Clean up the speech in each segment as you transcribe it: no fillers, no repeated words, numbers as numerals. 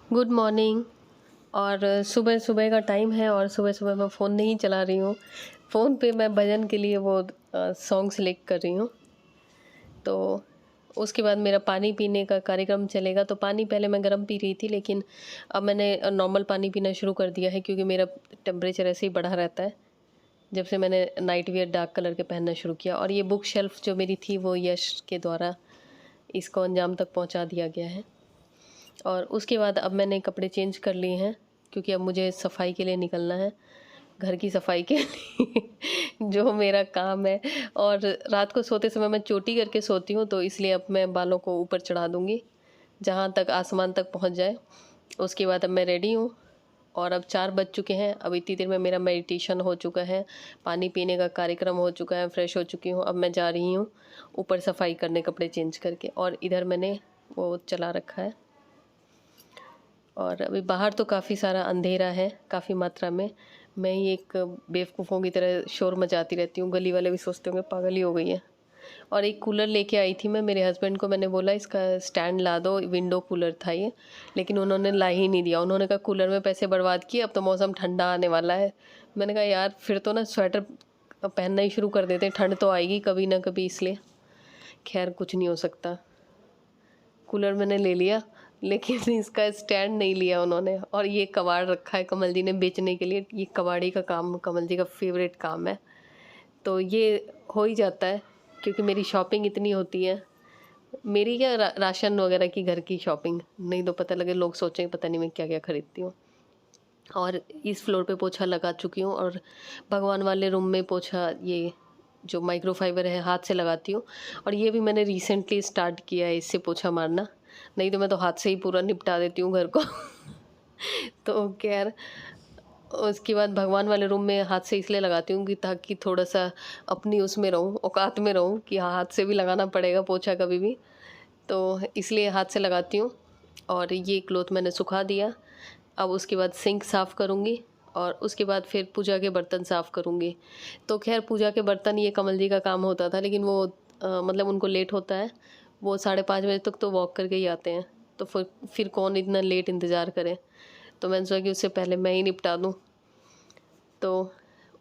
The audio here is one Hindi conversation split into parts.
Good morning. और सुबह सुबह का टाइम है और सुबह सुबह मैं फ़ोन नहीं चला रही हूँ। फ़ोन पे मैं भजन के लिए वो सॉन्ग सेलेक्ट कर रही हूँ। तो उसके बाद मेरा पानी पीने का कार्यक्रम चलेगा। तो पानी पहले मैं गर्म पी रही थी, लेकिन अब मैंने नॉर्मल पानी पीना शुरू कर दिया है, क्योंकि मेरा टेम्परेचर ऐसे ही बढ़ा रहता है जब से मैंने नाइट वियर डार्क कलर के पहनना शुरू किया। और ये बुक शेल्फ़ जो मेरी थी वो यश के द्वारा इसको अंजाम तक पहुँचा दिया गया है। और उसके बाद अब मैंने कपड़े चेंज कर लिए हैं, क्योंकि अब मुझे सफाई के लिए निकलना है, घर की सफाई के लिए जो मेरा काम है। और रात को सोते समय मैं चोटी करके सोती हूँ, तो इसलिए अब मैं बालों को ऊपर चढ़ा दूँगी जहाँ तक आसमान तक पहुँच जाए। उसके बाद अब मैं रेडी हूँ और अब 4 बज चुके हैं। अब इतनी देर में मेरा मेडिटेशन हो चुका है, पानी पीने का कार्यक्रम हो चुका है, फ्रेश हो चुकी हूँ। अब मैं जा रही हूँ ऊपर सफाई करने कपड़े चेंज करके, और इधर मैंने वो चला रखा है। और अभी बाहर तो काफ़ी सारा अंधेरा है, काफ़ी मात्रा में। मैं ही एक बेवकूफ़ों की तरह शोर मचाती रहती हूँ, गली वाले भी सोचते होंगे पागल ही हो गई है। और एक कूलर लेके आई थी मैं, मेरे हस्बैंड को मैंने बोला इसका स्टैंड ला दो, विंडो कूलर था ये, लेकिन उन्होंने ला ही नहीं दिया। उन्होंने कहा कूलर में पैसे बर्बाद किए, अब तो मौसम ठंडा आने वाला है। मैंने कहा यार फिर तो ना स्वेटर पहनना ही शुरू कर देते हैं, ठंड तो आएगी कभी ना कभी, इसलिए खैर कुछ नहीं हो सकता। कूलर मैंने ले लिया, लेकिन इसका स्टैंड नहीं लिया उन्होंने। और ये कबाड़ रखा है कमल जी ने बेचने के लिए। ये कबाड़ी का काम कमल जी का फेवरेट काम है, तो ये हो ही जाता है, क्योंकि मेरी शॉपिंग इतनी होती है। मेरी क्या राशन वगैरह की घर की शॉपिंग, नहीं तो पता लगे लोग सोचेंगे पता नहीं मैं क्या क्या खरीदती हूँ। और इस फ्लोर पे पोछा लगा चुकी हूँ, और भगवान वाले रूम में पोछा ये जो माइक्रोफाइबर है हाथ से लगाती हूँ। और ये भी मैंने रिसेंटली स्टार्ट किया है इससे पोछा मारना, नहीं तो मैं तो हाथ से ही पूरा निपटा देती हूँ घर को तो खैर उसके बाद भगवान वाले रूम में हाथ से इसलिए लगाती हूँ कि ताकि थोड़ा सा अपनी उसमें रहूँ, औकात में रहूँ कि हाँ हाथ से भी लगाना पड़ेगा पोछा कभी भी, तो इसलिए हाथ से लगाती हूँ। और ये क्लॉथ मैंने सुखा दिया। अब उसके बाद सिंक साफ़ करूँगी, और उसके बाद फिर पूजा के बर्तन साफ़ करूँगी। तो खैर पूजा के बर्तन ये कमल जी का काम होता था, लेकिन वो मतलब उनको लेट होता है, वो 5:30 बजे तक तो वॉक करके ही आते हैं, तो फिर कौन इतना लेट इंतज़ार करे। तो मैंने सोचा कि उससे पहले मैं ही निपटा दूँ। तो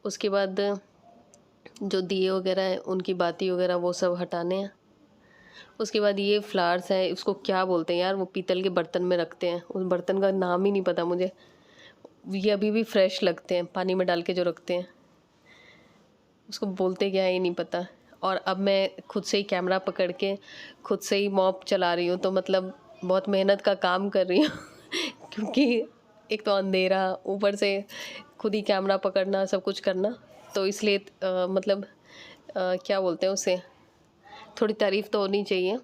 उसके बाद जो दिए वगैरह हैं उनकी बाती वगैरह वो सब हटाने हैं। उसके बाद ये फ्लावर्स हैं, उसको क्या बोलते हैं यार, वो पीतल के बर्तन में रखते हैं, उस बर्तन का नाम ही नहीं पता मुझे। ये अभी भी फ्रेश लगते हैं, पानी में डाल के जो रखते हैं, उसको बोलते क्या है ये नहीं पता। और अब मैं खुद से ही कैमरा पकड़ के खुद से ही मॉप चला रही हूँ, तो मतलब बहुत मेहनत का काम कर रही हूँ क्योंकि एक तो अंधेरा, ऊपर से खुद ही कैमरा पकड़ना, सब कुछ करना, तो इसलिए मतलब क्या बोलते हैं उसे, थोड़ी तारीफ़ तो होनी चाहिए।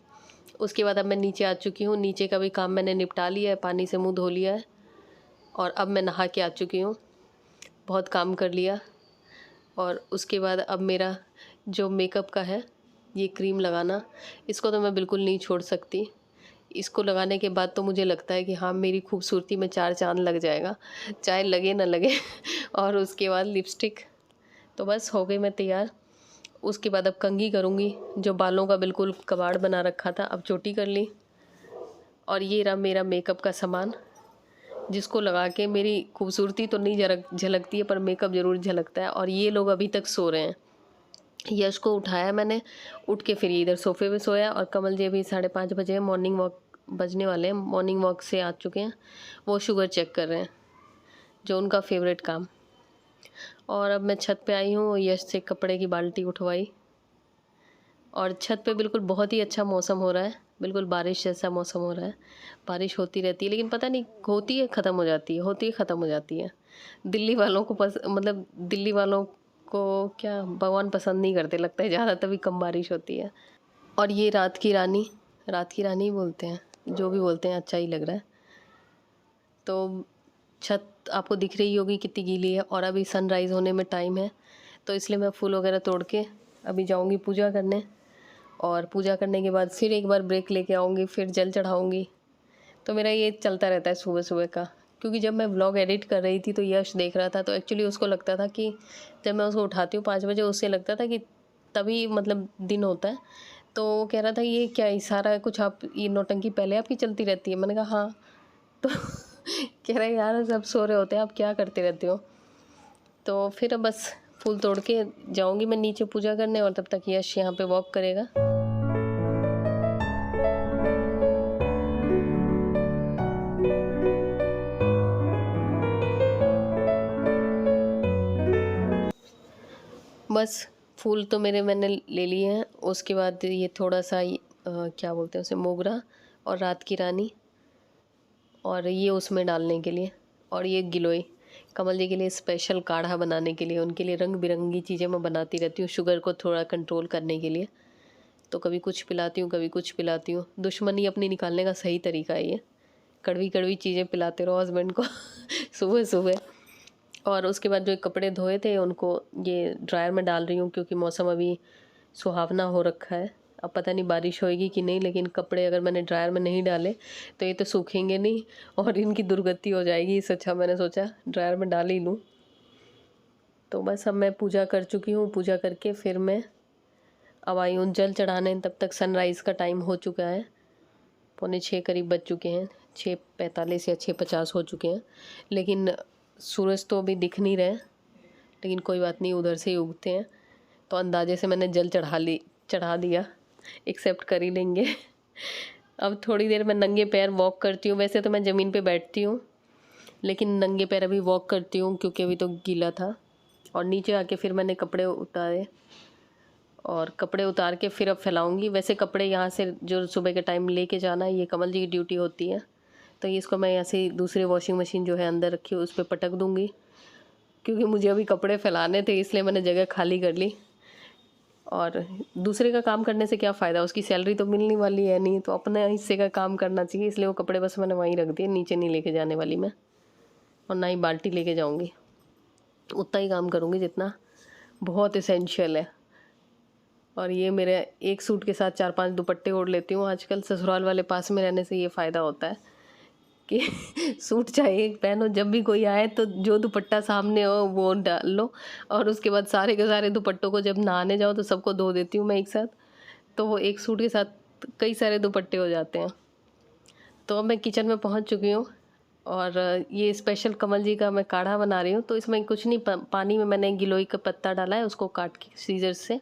उसके बाद अब मैं नीचे आ चुकी हूँ, नीचे का भी काम मैंने निपटा लिया है, पानी से मुँह धो लिया है, और अब मैं नहा के आ चुकी हूँ, बहुत काम कर लिया। और उसके बाद अब मेरा जो मेकअप का है, ये क्रीम लगाना, इसको तो मैं बिल्कुल नहीं छोड़ सकती। इसको लगाने के बाद तो मुझे लगता है कि हाँ मेरी खूबसूरती में 4 चाँद लग जाएगा, चाहे लगे ना लगे और उसके बाद लिपस्टिक, तो बस हो गई मैं तैयार। उसके बाद अब कंघी करूँगी, जो बालों का बिल्कुल कबाड़ बना रखा था अब चोटी कर ली। और ये रहा मेरा मेकअप का सामान, जिसको लगा के मेरी खूबसूरती तो नहीं झलकती है, पर मेकअप ज़रूर झलकता है। और ये लोग अभी तक सो रहे हैं। यश को उठाया मैंने, उठ के फिर इधर सोफ़े पे सोया। और कमल जी अभी 5:30 बजे मॉर्निंग वॉक बजने वाले हैं, मॉर्निंग वॉक से आ चुके हैं, वो शुगर चेक कर रहे हैं, जो उनका फेवरेट काम। और अब मैं छत पे आई हूँ, यश से कपड़े की बाल्टी उठवाई, और छत पे बिल्कुल बहुत ही अच्छा मौसम हो रहा है, बिल्कुल बारिश जैसा मौसम हो रहा है। बारिश होती रहती है, लेकिन पता नहीं होती है ख़त्म हो जाती है, होती है ख़त्म हो जाती है। दिल्ली वालों को मतलब दिल्ली वालों को क्या भगवान पसंद नहीं करते लगता है ज़्यादा, तभी कम बारिश होती है। और ये रात की रानी बोलते हैं, जो भी बोलते हैं अच्छा ही लग रहा है। तो छत आपको दिख रही होगी कितनी गीली है, और अभी सनराइज़ होने में टाइम है, तो इसलिए मैं फूल वगैरह तोड़ के अभी जाऊंगी पूजा करने। और पूजा करने के बाद फिर एक बार ब्रेक लेके आऊँगी, फिर जल चढ़ाऊँगी। तो मेरा ये चलता रहता है सुबह सुबह का। क्योंकि जब मैं व्लॉग एडिट कर रही थी तो यश देख रहा था, तो एक्चुअली उसको लगता था कि जब मैं उसको उठाती हूँ 5 बजे, उससे लगता था कि तभी मतलब दिन होता है। तो वो कह रहा था ये क्या, ये सारा कुछ आप, ये नौटंकी पहले आपकी चलती रहती है। मैंने कहा हाँ। तो कह रहे यार सब सो रहे होते हैं, आप क्या करते रहते हो। तो फिर अब बस फूल तोड़ के जाऊंगी मैं नीचे पूजा करने, और तब तक यश यहाँ पे वॉक करेगा। बस फूल तो मैंने ले लिए हैं। उसके बाद ये थोड़ा सा क्या बोलते हैं उसे, मोगरा और रात की रानी, और ये उसमें डालने के लिए, और ये गिलोय कमल जी के लिए स्पेशल काढ़ा बनाने के लिए। उनके लिए रंग बिरंगी चीज़ें मैं बनाती रहती हूँ शुगर को थोड़ा कंट्रोल करने के लिए। तो कभी कुछ पिलाती हूँ, कभी कुछ पिलाती हूँ। दुश्मनी अपनी निकालने का सही तरीका है ये, कड़वी कड़वी चीज़ें पिलाते रहो हस्बैंड को सुबह सुबह। और उसके बाद जो कपड़े धोए थे उनको ये ड्रायर में डाल रही हूँ, क्योंकि मौसम अभी सुहावना हो रखा है। अब पता नहीं बारिश होएगी कि नहीं, लेकिन कपड़े अगर मैंने ड्रायर में नहीं डाले तो ये तो सूखेंगे नहीं और इनकी दुर्गति हो जाएगी। इससे अच्छा मैंने सोचा ड्रायर में डाल ही लूँ। तो बस अब मैं पूजा कर चुकी हूँ। पूजा करके फिर मैं अब आई हूँ जल चढ़ाने। तब तक सनराइज़ का टाइम हो चुका है, 5:45 करीब बज चुके हैं, 6:45 या 6:50 हो चुके हैं। लेकिन सूरज तो अभी दिख नहीं रहे, लेकिन कोई बात नहीं, उधर से ही उगते हैं। तो अंदाजे से मैंने जल चढ़ा दिया, एक्सेप्ट कर ही लेंगे। अब थोड़ी देर मैं नंगे पैर वॉक करती हूँ। वैसे तो मैं ज़मीन पे बैठती हूँ, लेकिन नंगे पैर अभी वॉक करती हूँ क्योंकि अभी तो गीला था। और नीचे आके फिर मैंने कपड़े उतारे, और कपड़े उतार के फिर अब फैलाऊंगी। वैसे कपड़े यहाँ से जो सुबह के टाइम लेके जाना है, ये कमल जी की ड्यूटी होती है। तो ये इसको मैं यहाँ से दूसरी वॉशिंग मशीन जो है अंदर रखी हुई उस पर पटक दूँगी, क्योंकि मुझे अभी कपड़े फैलाने थे, इसलिए मैंने जगह खाली कर ली। और दूसरे का काम करने से क्या फ़ायदा, उसकी सैलरी तो मिलने वाली है नहीं, तो अपने हिस्से का काम करना चाहिए। इसलिए वो कपड़े बस मैंने वहीं रख दिए, नीचे नहीं लेके जाने वाली मैं, और ना ही बाल्टी लेके जाऊँगी। उतना ही काम करूँगी जितना बहुत इसेंशियल है। और ये मेरे एक सूट के साथ 4-5 दुपट्टे ओढ़ लेती हूँ आजकल। ससुराल वाले पास में रहने से ये फ़ायदा होता है कि सूट चाहिए पहनो, जब भी कोई आए तो जो दुपट्टा सामने हो वो डाल लो। और उसके बाद सारे के सारे दुपट्टों को जब नहाने जाओ तो सबको धो देती हूँ मैं एक साथ, तो वो एक सूट के साथ कई सारे दुपट्टे हो जाते हैं। तो अब मैं किचन में पहुँच चुकी हूँ, और ये स्पेशल कमल जी का मैं काढ़ा बना रही हूँ। तो इसमें कुछ नहीं, पानी में मैंने गिलोय का पत्ता डाला है, उसको काट के सीजर से।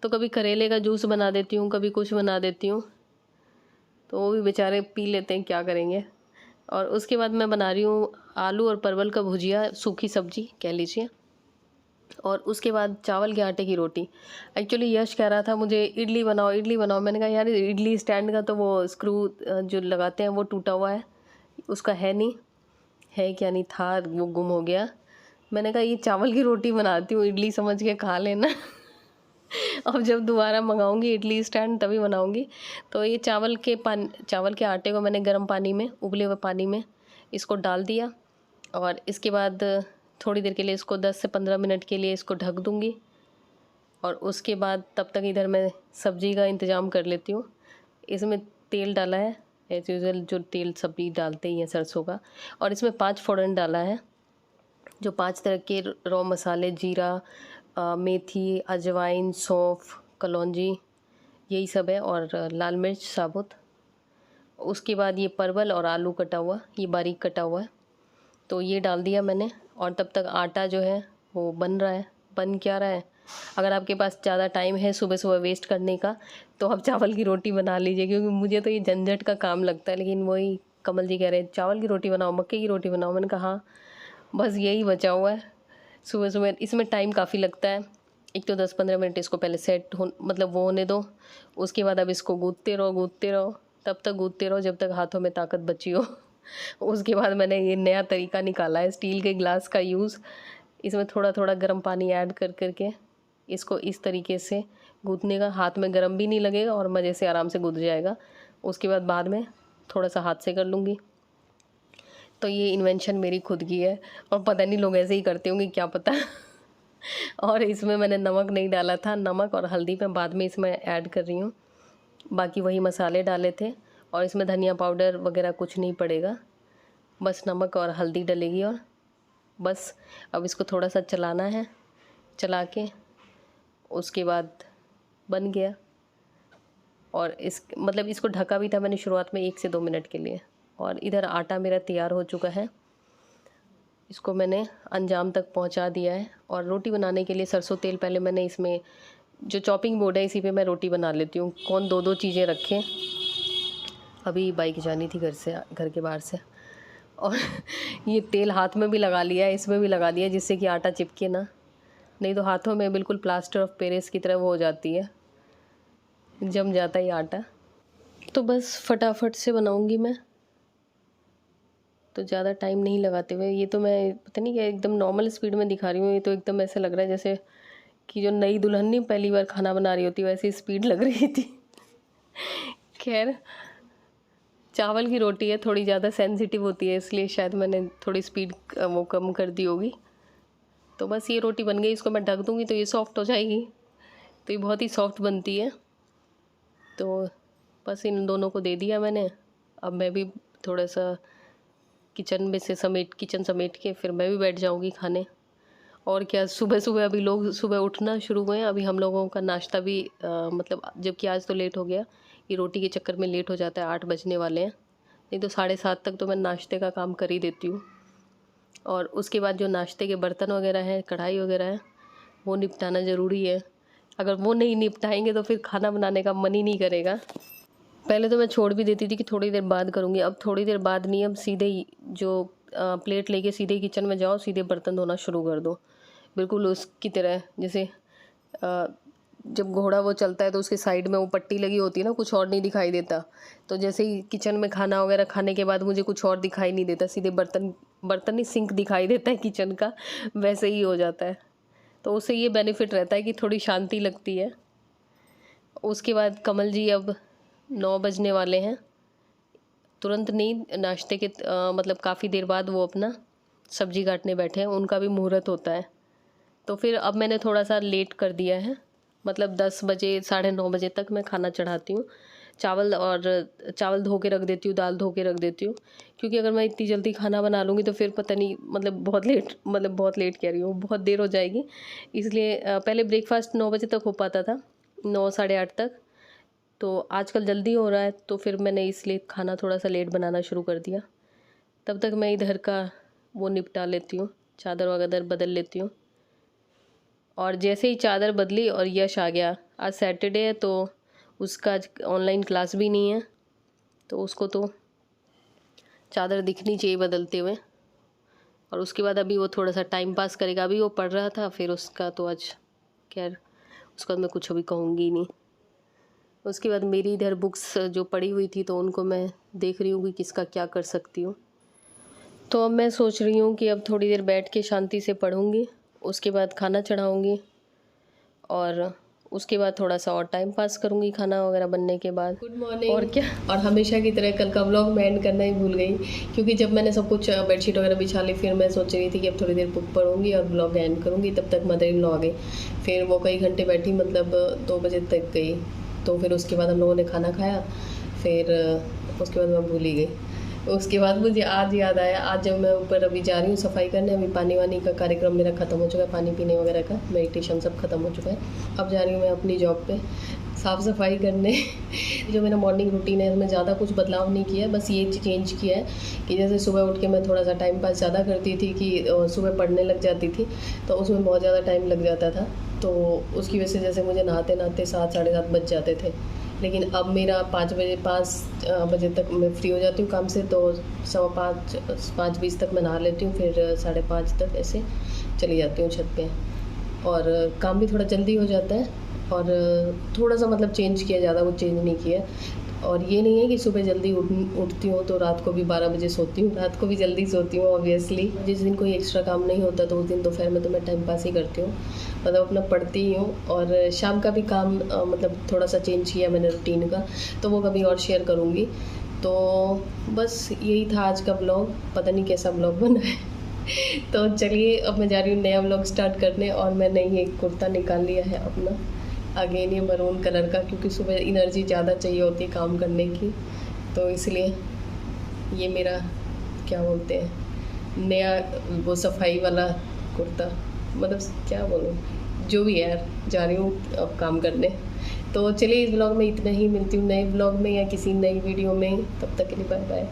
तो कभी करेले का जूस बना देती हूँ, कभी कुछ बना देती हूँ, तो वो भी बेचारे पी लेते हैं, क्या करेंगे। और उसके बाद मैं बना रही हूँ आलू और परवल का भुजिया, सूखी सब्जी कह लीजिए। और उसके बाद चावल के आटे की रोटी। एक्चुअली यश कह रहा था मुझे इडली बनाओ इडली बनाओ। मैंने कहा यार इडली स्टैंड का तो वो स्क्रू जो लगाते हैं वो टूटा हुआ है, उसका है नहीं, है क्या नहीं था, वो गुम हो गया। मैंने कहा ये चावल की रोटी बनाती हूँ, इडली समझ के खा लेना। अब जब दोबारा मंगाऊंगी इडली स्टैंड तभी बनाऊंगी। तो ये चावल के आटे को मैंने गर्म पानी में, उबले हुए पानी में इसको डाल दिया, और इसके बाद थोड़ी देर के लिए इसको 10 से 15 मिनट के लिए इसको ढक दूंगी। और उसके बाद तब तक इधर मैं सब्ज़ी का इंतज़ाम कर लेती हूँ। इसमें तेल डाला है एज़ यूज़ुअल, जो तेल सब्ज़ी डालते ही हैं सरसों का। और इसमें 5 फ़ोड़न डाला है, जो 5 तरह के रॉ मसाले, जीरा, मेथी, अजवाइन, सौंफ, कलौंजी, यही सब है, और लाल मिर्च साबुत। उसके बाद ये परवल और आलू कटा हुआ, ये बारीक कटा हुआ है, तो ये डाल दिया मैंने। और तब तक आटा जो है वो बन रहा है। बन क्या रहा है, अगर आपके पास ज़्यादा टाइम है सुबह सुबह वेस्ट करने का तो आप चावल की रोटी बना लीजिए, क्योंकि मुझे तो ये झंझट का काम लगता है। लेकिन वही कमल जी कह रहे हैं चावल की रोटी बनाओ, मक्के की रोटी बनाओ। मैंने कहा हाँ, बस यही बचा हुआ है सुबह सुबह। इसमें टाइम काफ़ी लगता है, एक तो 10-15 मिनट इसको पहले सेट हो, मतलब वो होने दो। उसके बाद अब इसको गूँथते रहो, तब तक गूँथते रहो जब तक हाथों में ताकत बची हो। उसके बाद मैंने ये नया तरीका निकाला है, स्टील के ग्लास का यूज़। इसमें थोड़ा थोड़ा गर्म पानी ऐड कर करके इसको इस तरीके से गूँथने का, हाथ में गर्म भी नहीं लगेगा और मज़े से आराम से गूँथ जाएगा। उसके बाद में थोड़ा सा हाथ से कर लूँगी। तो ये इन्वेंशन मेरी खुद की है, और पता नहीं लोग ऐसे ही करते होंगे, क्या पता। और इसमें मैंने नमक नहीं डाला था, नमक और हल्दी मैं बाद में इसमें ऐड कर रही हूँ। बाकी वही मसाले डाले थे, और इसमें धनिया पाउडर वगैरह कुछ नहीं पड़ेगा, बस नमक और हल्दी डलेगी। और बस अब इसको थोड़ा सा चलाना है, चला के उसके बाद बन गया। और इसको ढका भी था मैंने शुरुआत में 1 से 2 मिनट के लिए, और इधर आटा मेरा तैयार हो चुका है, इसको मैंने अंजाम तक पहुंचा दिया है। और रोटी बनाने के लिए सरसों तेल पहले मैंने इसमें जो चॉपिंग बोर्ड है इसी पे मैं रोटी बना लेती हूँ। कौन दो दो चीज़ें रखें। अभी बाइक जानी थी घर के बाहर से, और ये तेल हाथ में भी लगा लिया है, इसमें भी लगा दिया, जिससे कि आटा चिपके ना, नहीं तो हाथों में बिल्कुल प्लास्टर ऑफ पेरिस की तरह वो हो जाती है, जम जाता है आटा। तो बस फटाफट से बनाऊंगी मैं, तो ज़्यादा टाइम नहीं लगाते हुए। ये तो मैं पता नहीं क्या एकदम नॉर्मल स्पीड में दिखा रही हूँ, ये तो एकदम ऐसे लग रहा है जैसे कि जो नई दुल्हन नहीं पहली बार खाना बना रही होती वैसी स्पीड लग रही थी। खैर, चावल की रोटी है, थोड़ी ज़्यादा सेंसिटिव होती है, इसलिए शायद मैंने थोड़ी स्पीड वो कम कर दी होगी। तो बस ये रोटी बन गई, इसको मैं ढक दूँगी तो ये सॉफ्ट हो जाएगी। तो ये बहुत ही सॉफ्ट बनती है। तो बस इन दोनों को दे दिया मैंने। अब मैं भी थोड़ा सा किचन समेट के फिर मैं भी बैठ जाऊँगी खाने। और क्या, सुबह सुबह अभी लोग सुबह उठना शुरू हुए हैं। अभी हम लोगों का नाश्ता भी मतलब जबकि आज तो लेट हो गया, ये रोटी के चक्कर में लेट हो जाता है, 8 बजने वाले हैं, नहीं तो 7:30 तक तो मैं नाश्ते का काम कर ही देती हूँ। और उसके बाद जो नाश्ते के बर्तन वगैरह हैं, कढ़ाई वगैरह है, वो निपटाना ज़रूरी है। अगर वो नहीं निपटाएंगे तो फिर खाना बनाने का मन ही नहीं करेगा। पहले तो मैं छोड़ भी देती थी कि थोड़ी देर बाद करूँगी, अब थोड़ी देर बाद नहीं, अब सीधे ही जो प्लेट लेके सीधे किचन में जाओ, सीधे बर्तन धोना शुरू कर दो, बिल्कुल उसकी तरह जैसे जब घोड़ा वो चलता है तो उसके साइड में वो पट्टी लगी होती है ना, कुछ और नहीं दिखाई देता। तो जैसे ही किचन में खाना वगैरह खाने के बाद मुझे कुछ और दिखाई नहीं देता, सीधे बर्तन नहीं सिंक दिखाई देता है किचन का, वैसे ही हो जाता है। तो उससे ये बेनिफिट रहता है कि थोड़ी शांति लगती है। उसके बाद कमल जी अब 9 बजने वाले हैं, तुरंत नहीं, नाश्ते के मतलब काफ़ी देर बाद वो अपना सब्जी काटने बैठे हैं, उनका भी मुहूर्त होता है। तो फिर अब मैंने थोड़ा सा लेट कर दिया है, मतलब 10 बजे 9:30 बजे तक मैं खाना चढ़ाती हूँ। चावल धो के रख देती हूँ, दाल धो के रख देती हूँ, क्योंकि अगर मैं इतनी जल्दी खाना बना लूँगी तो फिर पता नहीं, मतलब बहुत लेट कह रही हूँ, बहुत देर हो जाएगी। इसलिए पहले ब्रेकफास्ट 9 बजे तक हो पाता था, 9 साढ़े 8 तक, तो आजकल जल्दी हो रहा है, तो फिर मैंने इसलिए खाना थोड़ा सा लेट बनाना शुरू कर दिया। तब तक मैं इधर का वो निपटा लेती हूँ, चादर वगैरह बदल लेती हूँ। और जैसे ही चादर बदली और यश आ गया, आज सैटरडे है तो उसका ऑनलाइन क्लास भी नहीं है, तो उसको तो चादर दिखनी चाहिए बदलते हुए। और उसके बाद अभी वो थोड़ा सा टाइम पास करेगा, अभी वो पढ़ रहा था, फिर उसका तो आज खैर उसका मैं कुछ अभी कहूँगी नहीं। उसके बाद मेरी इधर बुक्स जो पड़ी हुई थी तो उनको मैं देख रही हूँ कि किसका क्या कर सकती हूँ। तो अब मैं सोच रही हूँ कि अब थोड़ी देर बैठ के शांति से पढ़ूँगी, उसके बाद खाना चढ़ाऊँगी, और उसके बाद थोड़ा सा और टाइम पास करूँगी खाना वगैरह बनने के बाद। Good morning. और क्या, और हमेशा की तरह कल का व्लॉग मैं एंड करना ही भूल गई, क्योंकि जब मैंने सब कुछ बेडशीट वगैरह बिछा ली, फिर मैं सोच रही थी कि अब थोड़ी देर बुक पढ़ूँगी और व्लॉग एंड करूँगी। तब तक मदर इन लॉ आ गई, फिर वो कई घंटे बैठी, मतलब 2 बजे तक गई। तो फिर उसके बाद हम लोगों ने खाना खाया, फिर उसके बाद मैं भूल ही गई। उसके बाद मुझे आज याद आया, आज जब मैं ऊपर अभी जा रही हूँ सफाई करने, अभी पानी वानी का कार्यक्रम मेरा ख़त्म हो चुका है, पानी पीने वगैरह का मेडिटेशन सब ख़त्म हो चुका है। अब जा रही हूँ मैं अपनी जॉब पे साफ़ सफाई करने। जो मेरा मॉर्निंग रूटीन है उसमें ज़्यादा कुछ बदलाव नहीं किया है, बस ये चेंज किया है कि जैसे सुबह उठ के मैं थोड़ा सा टाइम पास ज़्यादा करती थी, कि सुबह पढ़ने लग जाती थी, तो उसमें बहुत ज़्यादा टाइम लग जाता था। तो उसकी वजह से जैसे मुझे नहाते 7 साढ़े 7 बज जाते थे, लेकिन अब मेरा 5 बजे तक मैं फ्री हो जाती हूँ काम से, तो 5:15 तक मैं नहा लेती हूँ, फिर 5:30 तक ऐसे चली जाती हूँ छत पे, और काम भी थोड़ा जल्दी हो जाता है। और थोड़ा सा मतलब चेंज किया, ज़्यादा कुछ चेंज नहीं किया। और ये नहीं है कि सुबह जल्दी उठती हूँ तो रात को भी 12 बजे सोती हूँ, रात को भी जल्दी सोती हूँ ऑब्वियसली। जिस दिन कोई एक्स्ट्रा काम नहीं होता तो उस दिन दोपहर में तो मैं टाइम पास ही करती हूँ, मतलब अपना पढ़ती ही हूँ। और शाम का भी काम मतलब थोड़ा सा चेंज किया मैंने रूटीन का, तो वो कभी और शेयर करूँगी। तो बस यही था आज का ब्लॉग, पता नहीं कैसा ब्लॉग बना है। तो चलिए अब मैं जा रही हूँ नया ब्लॉग स्टार्ट करने, और मैंने ये कुर्ता निकाल लिया है अपना, अगेन ये मरून कलर का, क्योंकि सुबह एनर्जी ज़्यादा चाहिए होती है काम करने की, तो इसलिए ये मेरा क्या बोलते हैं नया वो सफाई वाला कुर्ता, मतलब क्या बोलूँ, जो भी है यार, जा रही हूँ अब काम करने। तो चलिए इस ब्लॉग में इतना ही, मिलती हूँ नए ब्लॉग में या किसी नई वीडियो में, तब तक के लिए बाय बाय।